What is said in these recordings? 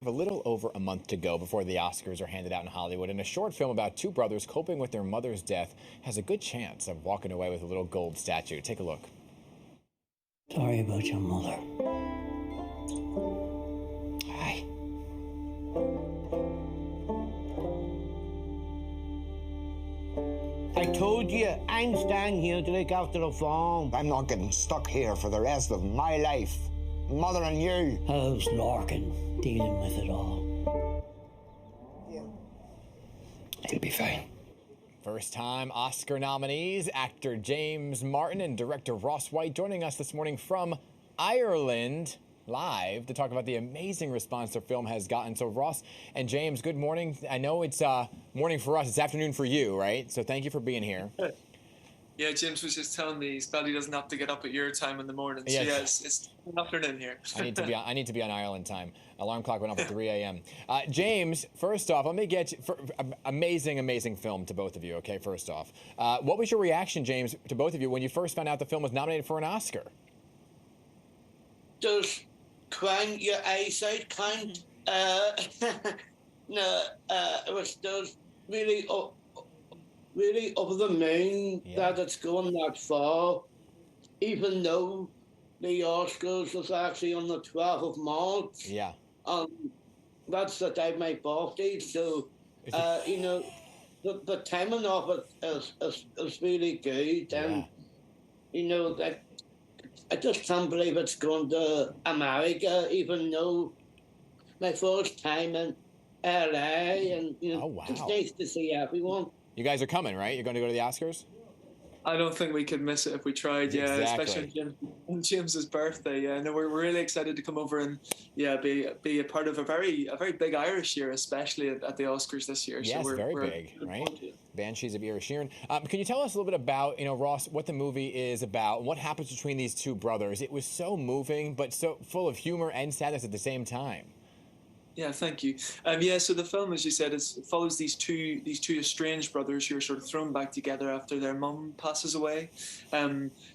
A little over a month to go before the Oscars are handed out in Hollywood, and a short film about two brothers coping with their mother's death has a good chance of walking away with a little gold statue. Take a look. Sorry about your mother. Hi. I told you, I'm staying here to look after the farm. I'm not getting stuck here for the rest of my life. Mother and you. How's Larkin dealing with it all? He'll be fine. First time Oscar nominees, actor James Martin and director Ross White joining us this morning from Ireland live to talk about the amazing response their film has gotten. So Ross and James, good morning. I know it's morning for us, it's afternoon for you, right? So thank you for being here. Yeah, James was just telling me his belly doesn't have to get up at your time in the morning. So Yes. it's afternoon here. I need to be on Ireland time. Alarm clock went off at 3 a.m. James, first off, let me get amazing film to both of you. Okay, first off, what was your reaction, James, to both of you when you first found out the film was nominated for an Oscar? Just crying your eyes out, kind. No, it was just really over the moon that it's going that far, even though the Oscars was actually on the 12th of March. Yeah. That's the day of my birthday, so, the timing of it is really good, and, that I just can't believe it's going to America, even though my first time in LA, and, it's nice to see everyone. You guys are coming, right? You're going to go to the Oscars? I don't think we could miss it if we tried. Yeah, Exactly. especially on James's birthday. Yeah, no, we're really excited to come over and be a part of a very big Irish year, especially at the Oscars this year. Yes, so very we're big, right? Banshees of Inisherin. Can you tell us a little bit about, Ross, what the movie is about, what happens between these two brothers? It was so moving, but so full of humor and sadness at the same time. Yeah, thank you. So the film, as you said, follows these two estranged brothers who are sort of thrown back together after their mum passes away.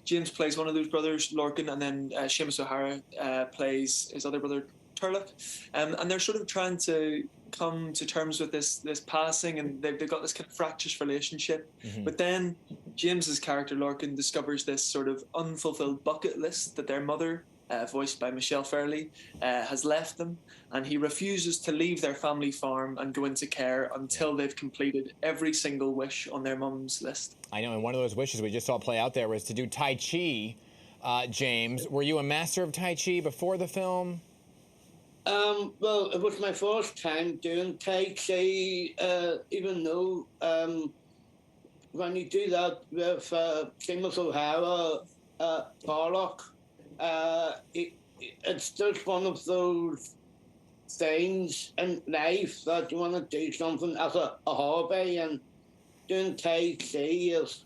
James plays one of those brothers, Larkin, and then Seamus O'Hara plays his other brother, Turlough. And they're sort of trying to come to terms with this passing, and they've got this kind of fractious relationship. Mm-hmm. But then James's character, Larkin, discovers this sort of unfulfilled bucket list that their mother, voiced by Michelle Fairley, has left them, and he refuses to leave their family farm and go into care until they've completed every single wish on their mum's list. I know, and one of those wishes we just saw play out there was to do Tai Chi. James, were you a master of Tai Chi before the film? Well, it was my first time doing Tai Chi, even though when you do that with Seamus O'Hara, Tarlock, it's just one of those things in life that you want to do something as a hobby, and doing Tai Chi is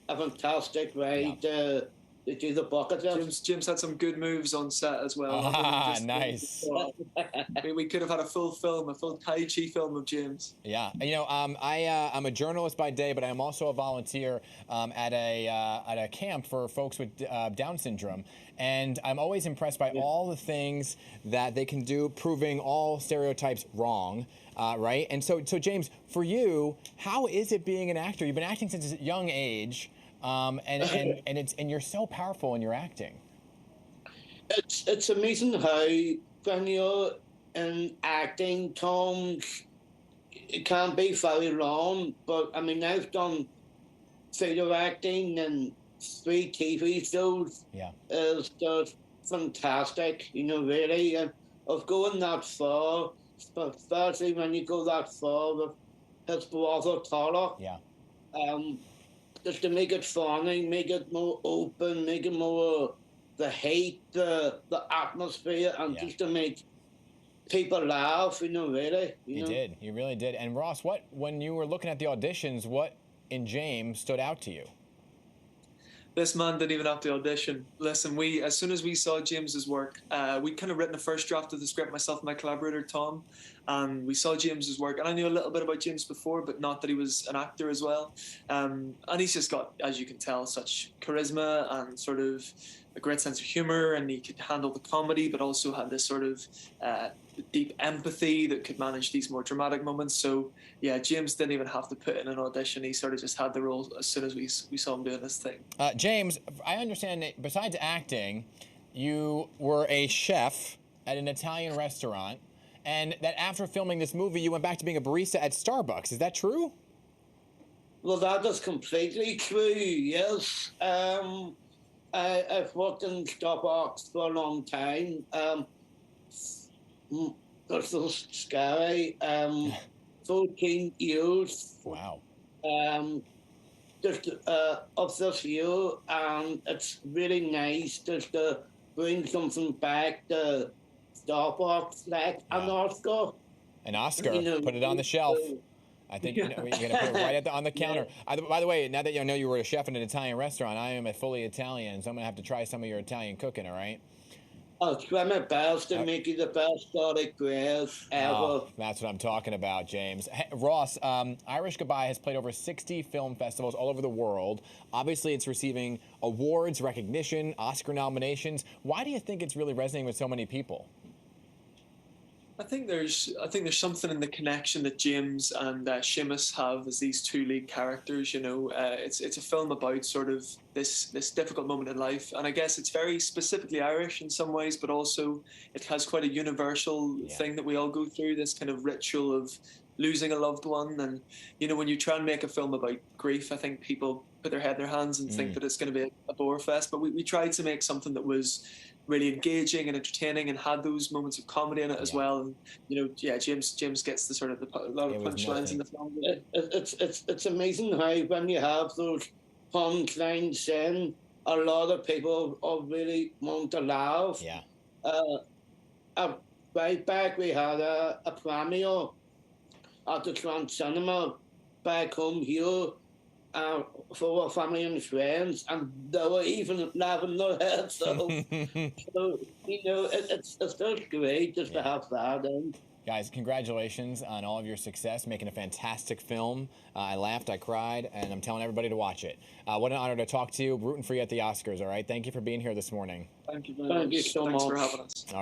a fantastic way to do the bucket list. James had some good moves on set as well. Nice. We could have had a full Tai Chi film of James. Yeah, I'm a journalist by day, but I'm also a volunteer at a camp for folks with Down syndrome, and I'm always impressed by all the things that they can do, proving all stereotypes wrong. Right? And so James, for you, how is it being an actor? You've been acting since a young age. And you're so powerful in your acting. It's amazing how when you're in acting, Tom, it can't be very long. But I mean, I've done theatre acting and 3 TV shows. Yeah, it's just fantastic. Really, and of going that far, especially when you go that far with his brother Tarlock. Yeah. Just to make it funny, make it more open, make it more the hate, the atmosphere, and just to make people laugh, really. You did. You really did. And Ross, when you were looking at the auditions, what in James stood out to you? This man didn't even have to audition. Listen, as soon as we saw James's work, we'd kind of written a first draft of the script, myself and my collaborator, Tom, and we saw James's work. And I knew a little bit about James before, but not that he was an actor as well. And he's just got, as you can tell, such charisma and sort of a great sense of humor, and he could handle the comedy, but also had this sort of deep empathy that could manage these more dramatic moments. So yeah, James didn't even have to put in an audition. He sort of just had the role as soon as we saw him doing this thing. James, I understand that besides acting, you were a chef at an Italian restaurant, and that after filming this movie, you went back to being a barista at Starbucks. Is that true? Well, that is completely true, yes. I've worked in Starbucks for a long time. That's so scary. 14 years. Wow. Just of this year, and it's really nice just to bring something back to Starbucks, like an Oscar. An Oscar. You know, Put it on the shelf. I think you're going to put it right on the counter. By the way, now that you know you were a chef in an Italian restaurant, I am a fully Italian, so I'm going to have to try some of your Italian cooking, all right? I'll try my best to make you the best garlic bread ever. Oh, that's what I'm talking about, James. Hey, Ross, Irish Goodbye has played over 60 film festivals all over the world. Obviously, it's receiving awards, recognition, Oscar nominations. Why do you think it's really resonating with so many people? I think there's something in the connection that James and Seamus have as these two lead characters. You know, it's a film about sort of this difficult moment in life, and I guess it's very specifically Irish in some ways, but also it has quite a universal thing that we all go through. This kind of ritual of losing a loved one, and you know, when you try and make a film about grief, I think people put their head in their hands and think that it's going to be a bore fest. But we tried to make something that was really engaging and entertaining and had those moments of comedy in it as well. And you know, James gets the sort of a lot of punchlines in the film. It's amazing how when you have those punchlines in, a lot of people are really want to laugh. Yeah. Right back, we had a premiere at the Trans Cinema back home here for our family and friends, and they were even laughing their heads. So, you know, it's just great just to have that in. Guys, congratulations on all of your success, making a fantastic film. I laughed, I cried, and I'm telling everybody to watch it. What an honor to talk to you. Rooting for you at the Oscars, all right? Thank you for being here this morning. Thank you very much. Thank you so Thanks much for having us. All right.